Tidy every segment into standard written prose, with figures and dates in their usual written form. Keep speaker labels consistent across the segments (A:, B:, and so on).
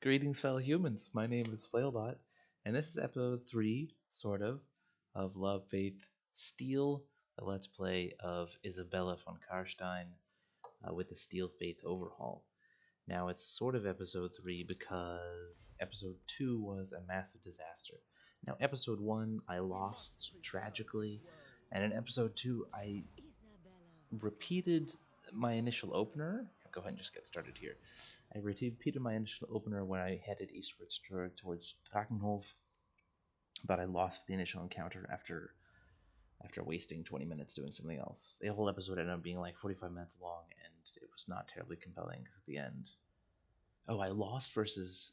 A: Greetings, fellow humans. My name is Flailbot, and this is episode 3, sort of Love, Faith, Steel, a let's play of Isabella von Carstein with the Steel Faith overhaul. Now, it's sort of episode 3 because episode 2 was a massive disaster. Now, episode 1 I lost tragically, and in episode 2 I repeated my initial opener. Go ahead and just get started here. I repeated my initial opener when I headed eastwards towards Drakenhof, but I lost the initial encounter after wasting 20 minutes doing something else. The whole episode ended up being like 45 minutes long, and it was not terribly compelling because at the end... Oh, I lost versus...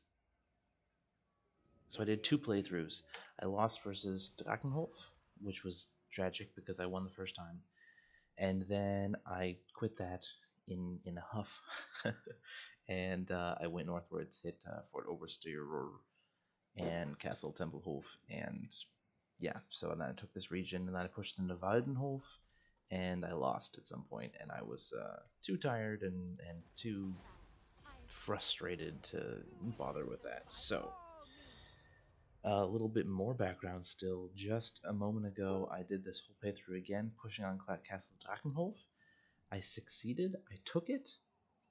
A: So I did 2 playthroughs. I lost versus Drakenhof, which was tragic because I won the first time, and then I quit that in a huff, and I went northwards, hit Fort Obersteurer and Castle Tempelhof, and yeah, so then I took this region, and then I pushed into Waldenhof, and I lost at some point, and I was too tired and too frustrated to bother with that. So, a little bit more background still. Just a moment ago, I did this whole playthrough again, pushing on Castle Drakenhof. I succeeded, I took it,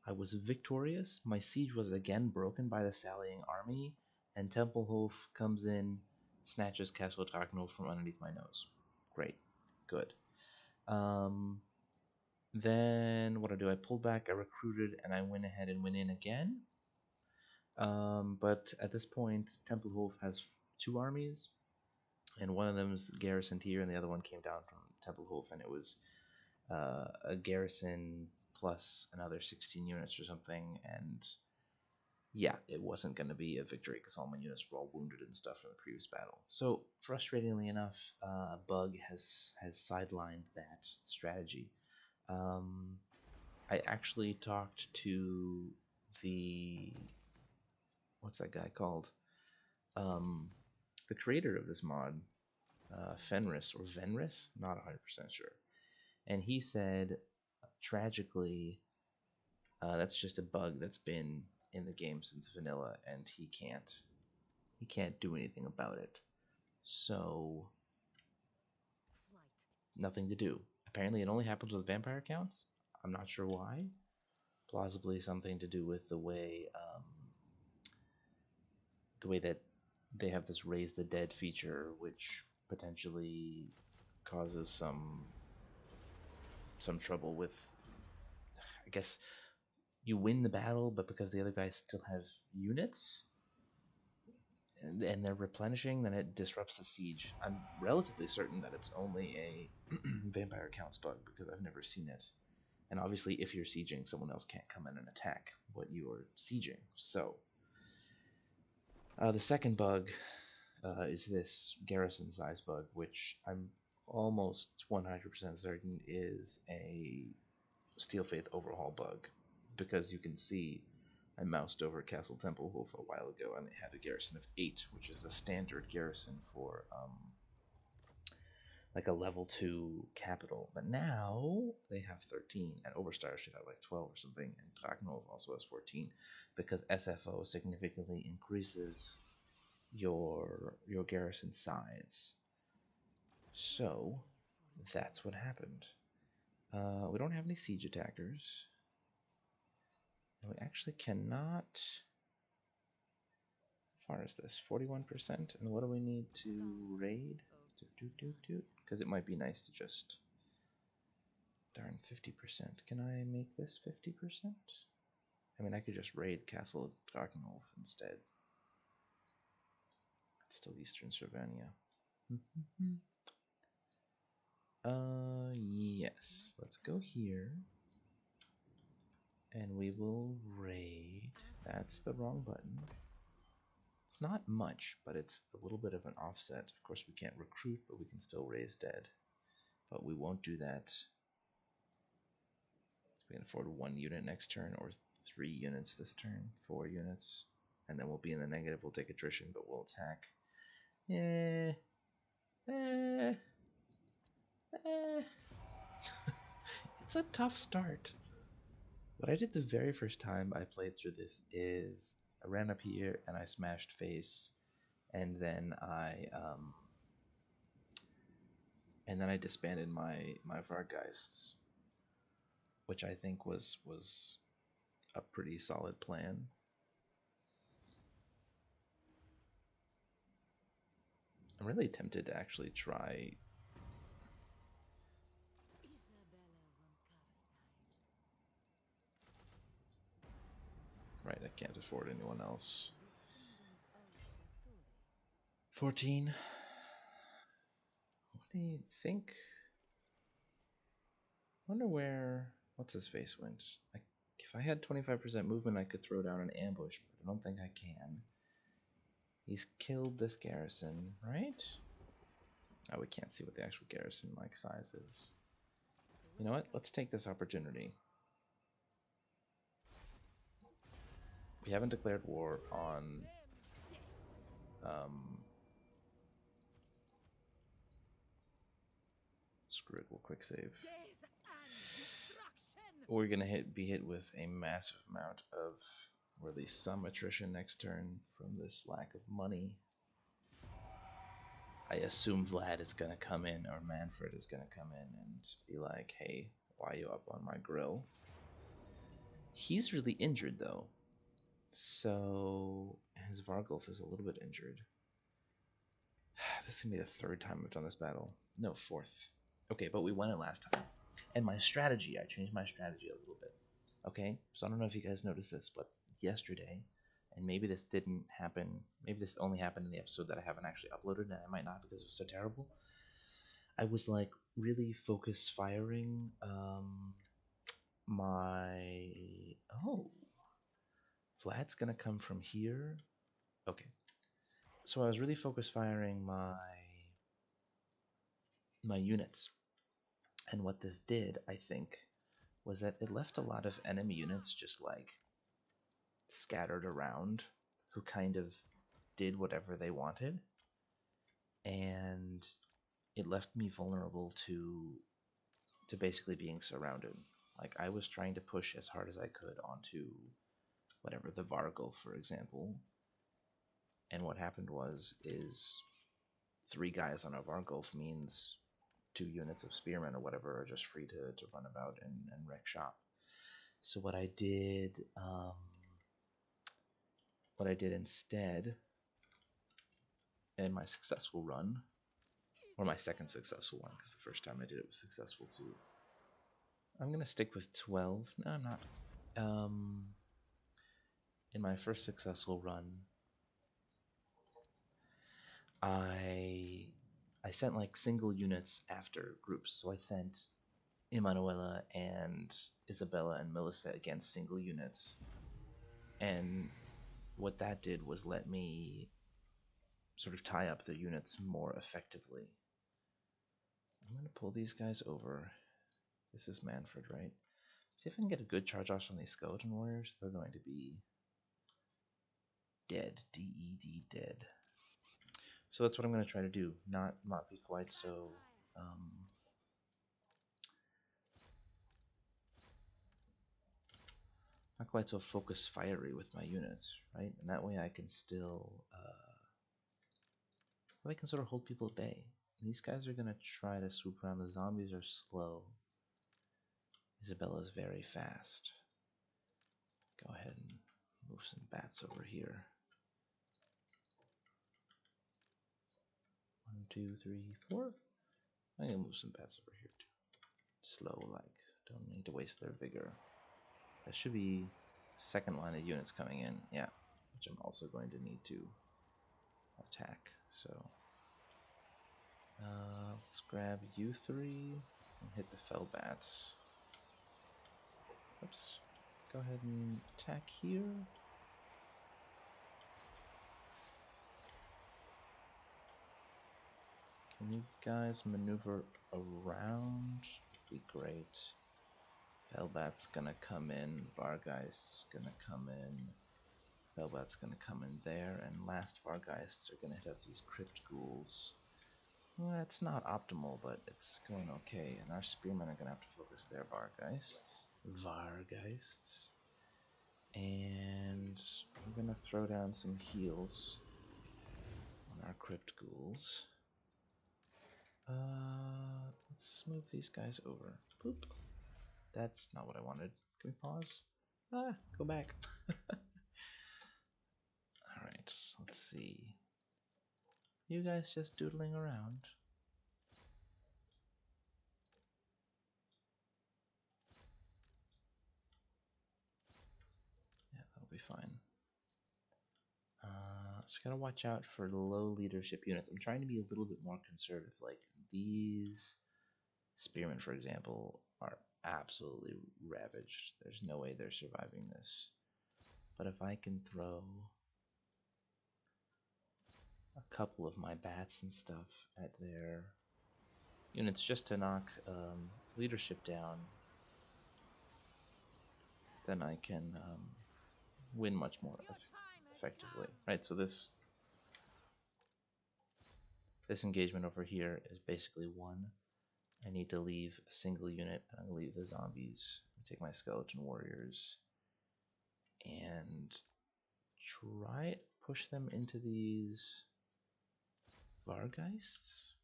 A: I was victorious, my siege was again broken by the sallying army, and Tempelhof comes in, snatches Castle Drakenhof from underneath my nose. Great. Good. Then, what I pulled back, I recruited, and I went ahead and went in again. But at this point, Tempelhof has 2 armies, and one of them is garrisoned here, and the other one came down from Tempelhof, and it was a garrison plus another 16 units or something, and yeah, it wasn't going to be a victory because all my units were all wounded and stuff from the previous battle. So, frustratingly enough, a bug has sidelined that strategy. I actually talked to the... what's that guy called? The creator of this mod, Fenris, or Venris? Not 100% sure. And he said, tragically, that's just a bug that's been in the game since vanilla, and he can't do anything about it. So, nothing to do. Apparently, it only happens with vampire accounts. I'm not sure why. Plausibly, something to do with the way that they have this raise the dead feature, which potentially causes some trouble with, I guess, you win the battle, but because the other guys still have units and they're replenishing, then it disrupts the siege. I'm relatively certain that it's only a vampire counts bug because I've never seen it. And obviously, if you're sieging, someone else can't come in and attack what you're sieging. So, the second bug is this garrison size bug, which I'm almost 100% certain is a Steel Faith overhaul bug, because you can see I moused over Castle Tempelhof a while ago, and they had a garrison of 8, which is the standard garrison for like a level 2 capital. But now they have 13, and Obersteuer should have like 12 or something, and Drakenhof also has 14, because SFO significantly increases your garrison size. So that's what happened. We don't have any siege attackers. And we actually cannot... How far is this? 41%? And what do we need to raid? Because it might be nice to just... Darn, 50%. Can I make this 50%? I mean, I could just raid Castle Drakenhof instead. It's still Eastern Slovenia. Yes. Let's go here. And we will raid. That's the wrong button. It's not much, but it's a little bit of an offset. Of course, we can't recruit, but we can still raise dead. But we won't do that. We can afford 1 unit next turn, or 3 units this turn, 4 units. And then we'll be in the negative, we'll take attrition, but we'll attack. It's a tough start. What I did the very first time I played through this is I ran up here and I smashed face, and then I disbanded my Vargeists, which I think was a pretty solid plan. I'm really tempted to actually try.
B: Isabella von Carstein.
A: Right, I can't afford anyone else.
B: Descendant of the Tory.
A: 14. What do you think? Wonder where what's his face went. If I had 25% movement, I could throw down an ambush, but I don't think I can. He's killed this garrison, right? Oh, we can't see what the actual garrison like size is. You know what? Let's take this opportunity. We haven't declared war on screw it, we'll quick save. We're gonna be hit with a massive amount of, or at least some attrition next turn from this lack of money. I assume Vlad is gonna come in, or Mannfred is gonna come in and be like, hey, why are you up on my grill? He's really injured though. So his Vargulf is a little bit injured. This is gonna be the third time I've done this battle. No, fourth. Okay, but we won it last time. And my strategy, I changed my strategy a little bit. Okay, so I don't know if you guys noticed this, but yesterday, and maybe this didn't happen, maybe this only happened in the episode that I haven't actually uploaded, and I might not because it was so terrible. I was like really focus firing my... Oh, Vlad's gonna come from here. Okay, so I was really focus firing my units, and what this did, I think, was that it left a lot of enemy units just like scattered around, who kind of did whatever they wanted, and it left me vulnerable to basically being surrounded. Like, I was trying to push as hard as I could onto whatever, the Vargul, for example, and what happened is 3 guys on a Vargulf means 2 units of spearmen or whatever are just free to run about and wreck shop. So what I did instead in my successful run, or my second successful one, because the first time I did it was successful too. I'm gonna stick with 12. No, I'm not. In my first successful run, I sent like single units after groups. So I sent Emanuela and Isabella and Melissa against single units, and what that did was let me sort of tie up the units more effectively. I'm gonna pull these guys over. This is Mannfred, right? See if I can get a good charge off on these skeleton warriors. They're going to be dead. D-E-D, dead. So that's what I'm going to try to do. Not be quite so not quite so focus fiery with my units, right? And that way I can still I can sort of hold people at bay. These guys are going to try to swoop around. The zombies are slow. Isabella's very fast. Go ahead and move some bats over here. 1, 2, 3, 4. I'm gonna move some bats over here too. Slow, like, don't need to waste their vigor. That should be second line of units coming in, yeah, which I'm also going to need to attack. So let's grab you 3 and hit the fell bats. Oops. Go ahead and attack here. Can you guys maneuver around? Be great. Hellbat's gonna come in, Vargeist's gonna come in, Hellbat's gonna come in there, and last Vargeists are gonna hit up these crypt ghouls. Well, it's not optimal, but it's going okay, and our spearmen are gonna have to focus their Vargeists. And I'm gonna throw down some heals on our crypt ghouls. Let's move these guys over. Boop. That's not what I wanted. Can we pause? Go back. Alright, let's see. You guys just doodling around. Yeah, that'll be fine. So we gotta watch out for low leadership units. I'm trying to be a little bit more conservative. Like these spearmen, for example, are absolutely ravaged. There's no way they're surviving this. But if I can throw a couple of my bats and stuff at their units just to knock leadership down, then I can win much more effectively. Right, so this engagement over here is basically one. I need to leave a single unit. I'm going to leave the zombies, take my skeleton warriors, and try push them into these Vargeists.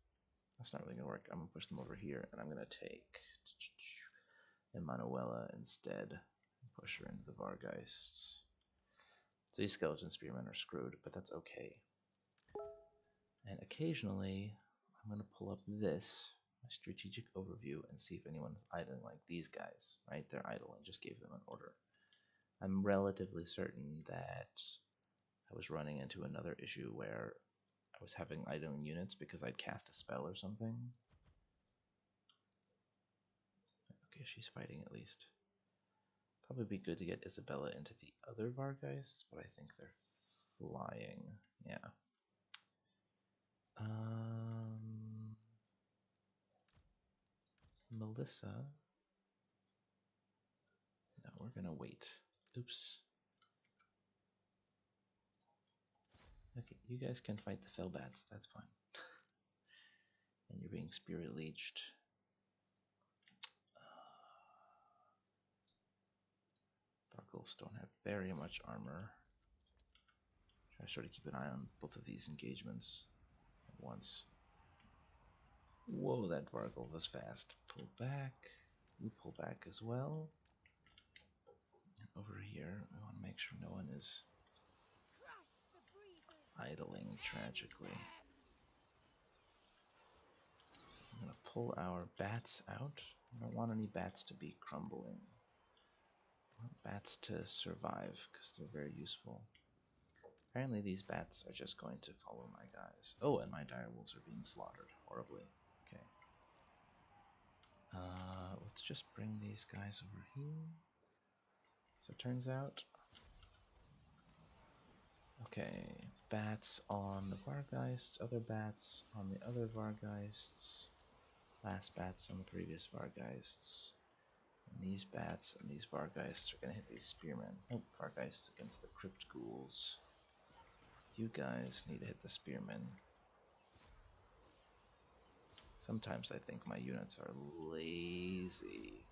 A: That's not really going to work. I'm going to push them over here, and I'm going to take Emanuela instead and push her into the Vargeists. So these skeleton spearmen are screwed, but that's okay. And occasionally, I'm going to pull up this, my strategic overview, and see if anyone's idling like these guys, right? They're idle and just gave them an order. I'm relatively certain that I was running into another issue where I was having idling units because I'd cast a spell or something. Okay, she's fighting at least. Probably be good to get Isabella into the other Vargeists, but I think they're flying. Yeah. Melissa. No, we're gonna wait. Oops. Okay, you guys can fight the Fellbats, that's fine. And you're being spirit leeched. Vargulfs don't have very much armor. Try to sort of keep an eye on both of these engagements at once. Whoa, that Vargulf is fast. Pull back. You pull back as well. And over here, we want to make sure no one is idling tragically. So I'm going to pull our bats out. I don't want any bats to be crumbling. I want bats to survive because they're very useful. Apparently these bats are just going to follow my guys. Oh, and my direwolves are being slaughtered horribly. Okay. Let's just bring these guys over here. So it turns out... Okay, bats on the Vargeists, other bats on the other Vargeists, last bats on the previous Vargeists. And these bats and these Vargeists are going to hit these spearmen. Oh, Vargeists against the Crypt Ghouls. You guys need to hit the spearmen. Sometimes I think my units are lazy.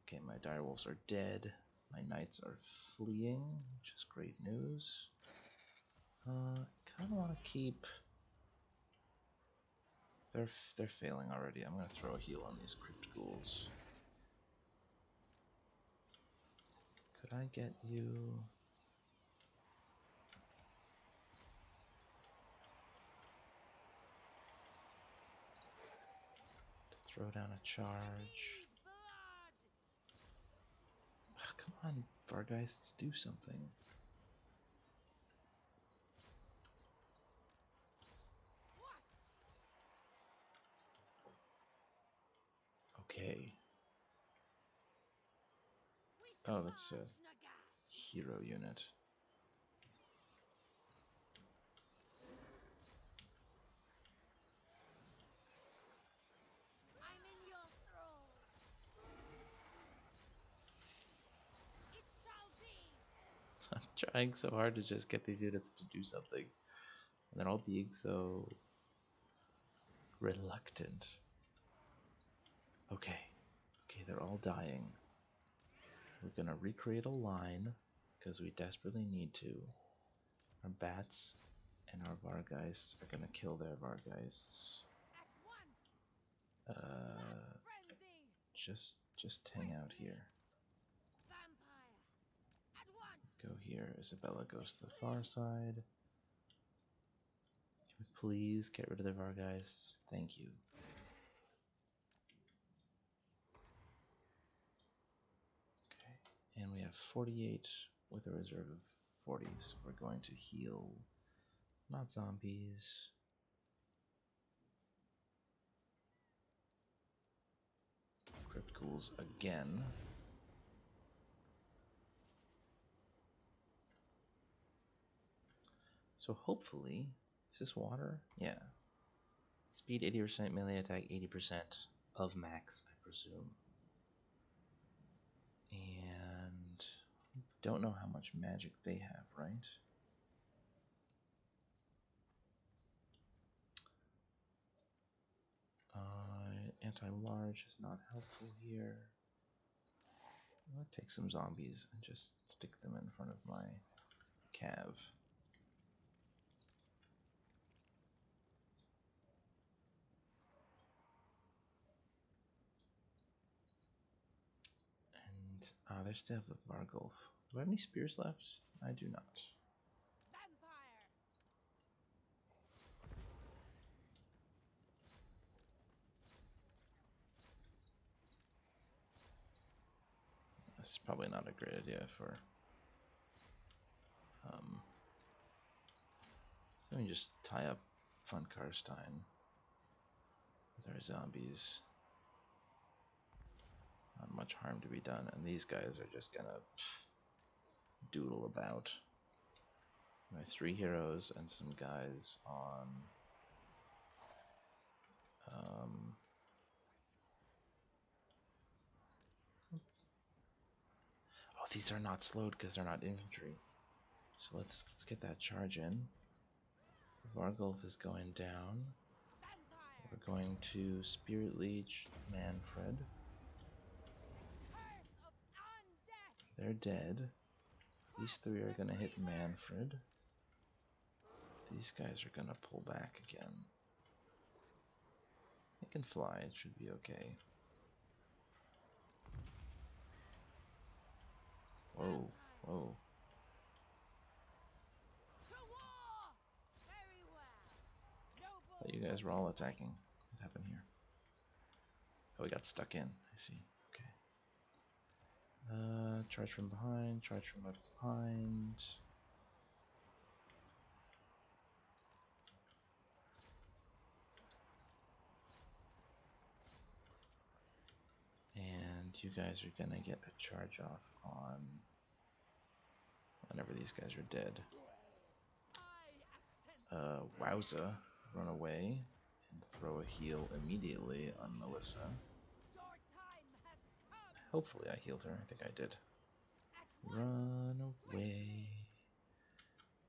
A: Okay, my direwolves are dead. My knights are fleeing, which is great news. Kind of want to keep... They're failing already. I'm going to throw a heal on these Crypt Ghouls. Could I get you... to throw down a charge? Ugh, come on, Vargeists, do something. Okay. Oh, that's a hero unit. I'm trying so hard to just get these units to do something. And they're all being so reluctant. Okay. Okay, they're all dying. we're gonna recreate a line because we desperately need to. Our bats and our Vargeists are gonna kill their Vargeists.
B: At once!
A: Uh,
B: Frenzy!
A: just hang out here.
B: Vampire! At once!
A: Go here. Isabella goes to the far side. Can we please get rid of the Vargeists? Thank you. Okay, and we have 48 with a reserve of 40, so we're going to heal not zombies. Crypt ghouls again. So hopefully, is this water? Yeah. Speed 80%, melee attack 80% of max, I presume. And don't know how much magic they have, right? Anti-large is not helpful here. I'll take some zombies and just stick them in front of my cav. And they still have the Vargulf. Do I have any spears left? I do not.
B: Vampire!
A: This is probably not a great idea for. So let me just tie up von Carstein with our zombies. Not much harm to be done, and these guys are just gonna doodle about. My 3 heroes and some guys on oh, these are not slowed because they're not infantry. So let's get that charge in. Vargulf is going down.
B: Vampire!
A: We're going to Spirit Leech Mannfred.
B: Curse of undeath!
A: They're dead. These 3 are gonna hit Mannfred. These guys are gonna pull back again. It can fly, it should be okay. Whoa, whoa.
B: To war! Very well. Noble.
A: But you guys were all attacking. What happened here? Oh, we got stuck in. I see. Okay. Charge from behind, charge from left behind. And you guys are gonna get a charge off on whenever these guys are dead. Wowza, run away and throw a heal immediately on Melissa.
B: Your time has come.
A: Hopefully I healed her, I think I did.
B: At once.
A: Run away.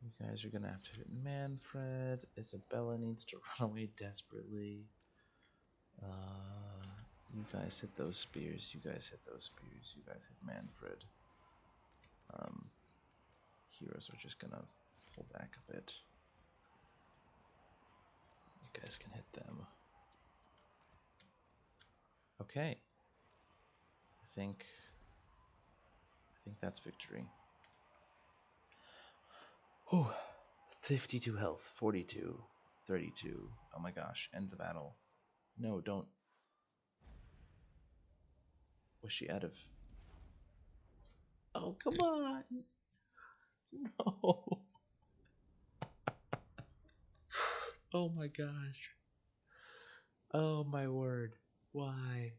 A: You guys are gonna have to hit Mannfred. Isabella needs to run away desperately. You guys hit those spears. You guys hit those spears. You guys hit Mannfred. Heroes are just gonna pull back a bit. You guys can hit them. Okay. I think that's victory. Oh, 52 health, 42, 32. Oh my gosh, end the battle. No, don't. Was she out of... Oh, come on! No! Oh my gosh. Oh my word. Why?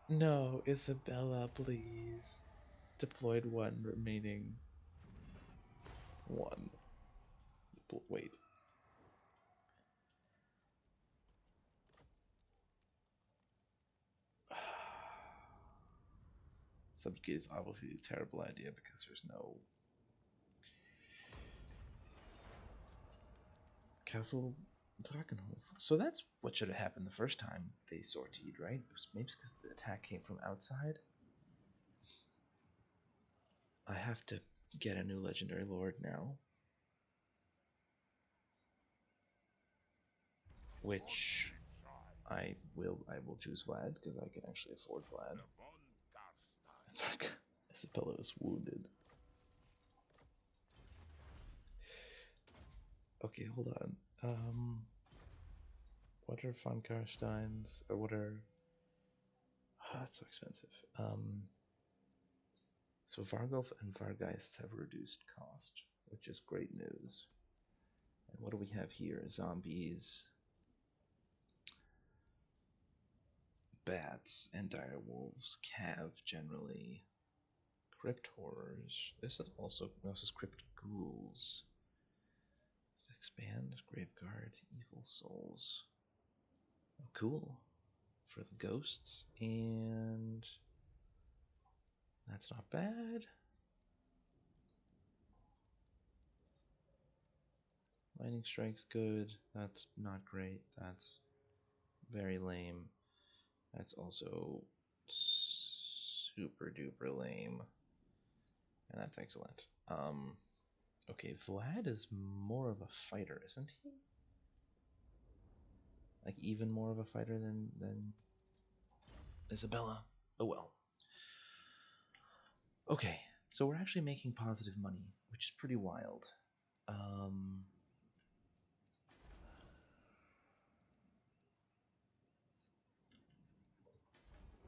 A: No, Isabella, please. Deployed 1, remaining 1. Wait. Subjugate is obviously a terrible idea because there's no castle Drakenhof. So that's what should have happened the first time they sortied, right? Maybe it's because the attack came from outside. I have to get a new legendary lord now, which I will choose Vlad because I can actually afford Vlad. Isabella is wounded. Okay, hold on. What are von Carstein's, or what are... it's so expensive. So Vargolf and Vargeist have reduced cost, which is great news. And what do we have here? Zombies, bats, and dire wolves. Cav generally. Crypt horrors. This is crypt ghouls. Expand, Graveguard, Evil Souls. Oh, cool. For the ghosts, and that's not bad. Lightning Strike's good. That's not great. That's very lame. That's also super duper lame. And that's excellent. Okay, Vlad is more of a fighter, isn't he? Like even more of a fighter than Isabella. Oh well. Okay, so we're actually making positive money, which is pretty wild.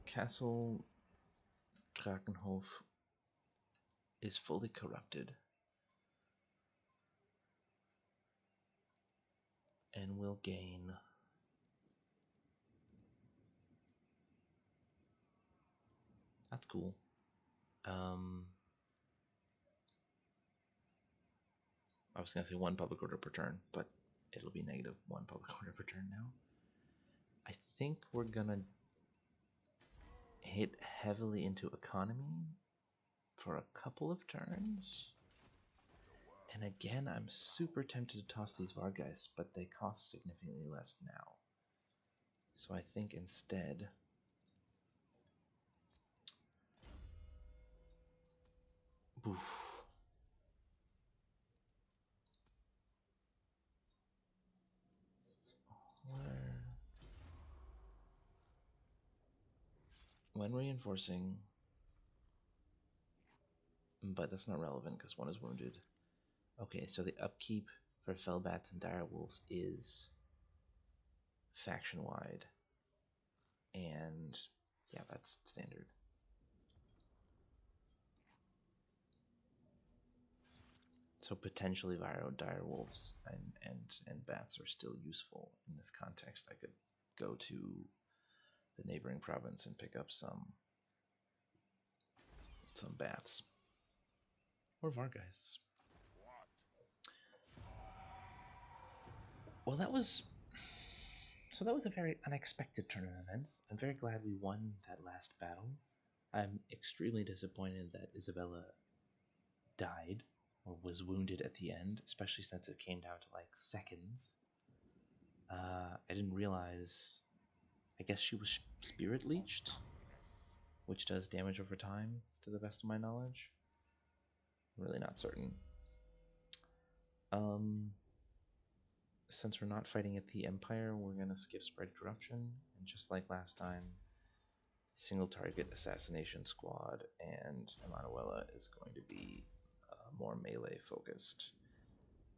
A: Castle Drakenhof is fully corrupted and will gain that's cool. I was gonna say 1 public order per turn, but it'll be negative 1 public order per turn now. I think we're gonna hit heavily into economy for a couple of turns. And again, I'm super tempted to toss these Vargeist, but they cost significantly less now. So I think instead... Oof. When reinforcing... But that's not relevant because one is wounded. Okay, so the upkeep for Fellbats and Direwolves is faction-wide. And yeah, that's standard. So potentially Direwolves and Bats are still useful in this context. I could go to the neighboring province and pick up some Bats. Or Vargeists. Well, that was a very unexpected turn of events. I'm very glad we won that last battle. I'm extremely disappointed that Isabella died or was wounded at the end, especially since it came down to like seconds. I didn't realize. I guess she was spirit leeched, which does damage over time, to the best of my knowledge. I'm really not certain. Since we're not fighting at the Empire, we're gonna skip Spread Corruption, and just like last time, single target assassination squad, and Emanuela is going to be more melee focused.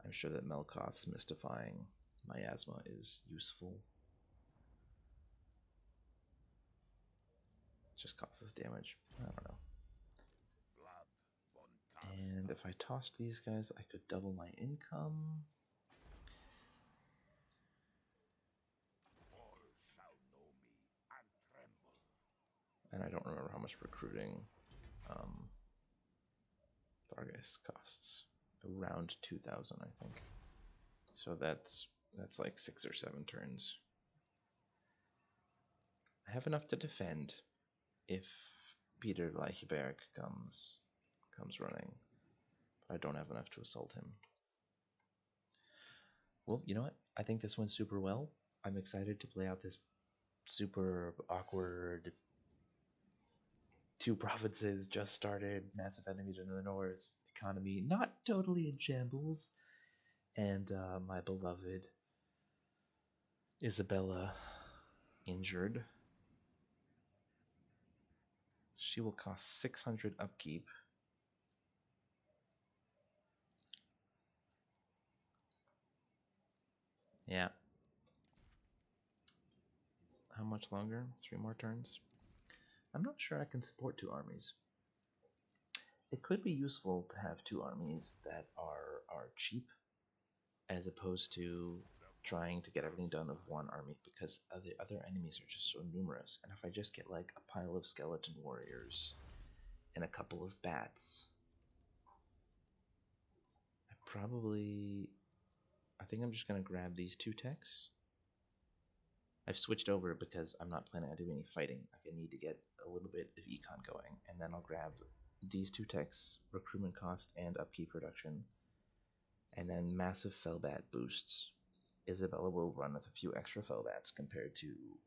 A: I'm sure that Melkoth's mystifying miasma is useful. It just causes damage. I don't know. And if I tossed these guys, I could double my income. And I don't remember how much recruiting Vargas costs. Around 2,000, I think. So that's like 6 or 7 turns. I have enough to defend if Peter Leichberg comes running, but I don't have enough to assault him. Well, you know what? I think this went super well. I'm excited to play out this super awkward two provinces just started, massive enemies in the north, economy not totally in shambles, and my beloved Isabella injured. She will cost 600 upkeep. Yeah. How much longer? 3 more turns? I'm not sure I can support 2 armies. It could be useful to have 2 armies that are cheap as opposed to trying to get everything done with 1 army because the other enemies are just so numerous. And if I just get like a pile of skeleton warriors and a couple of bats, I think I'm just gonna grab these 2 techs. I've switched over because I'm not planning on doing any fighting. Like I need to get a little bit of econ going, and then I'll grab these 2 techs, recruitment cost and upkeep reduction, and then massive Fellbat boosts. Isabella will run with a few extra Fellbats compared to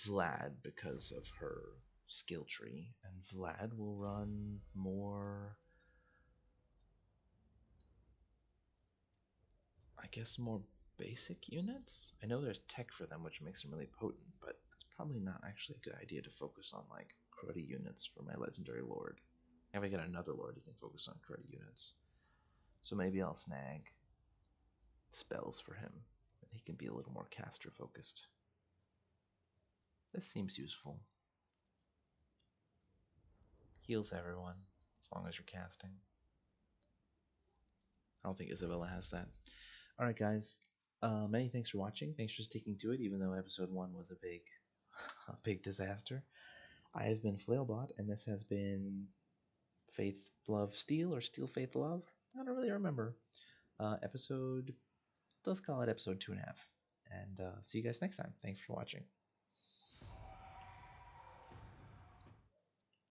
A: Vlad because of her skill tree, and Vlad will run more, I guess, more basic units. I know there's tech for them, which makes them really potent, but it's probably not actually a good idea to focus on like cruddy units for my legendary lord. If I get another lord, he can focus on cruddy units. So maybe I'll snag spells for him, and he can be a little more caster focused. This seems useful. Heals everyone, as long as you're casting. I don't think Isabella has that. Alright guys, many thanks for watching. Thanks for sticking to it, even though episode 1 was a a big disaster. I have been Flailbot, and this has been Faith, Love, Steel, or Steel, Faith, Love? I don't really remember. Let's call it episode 2.5. And see you guys next time. Thanks for watching.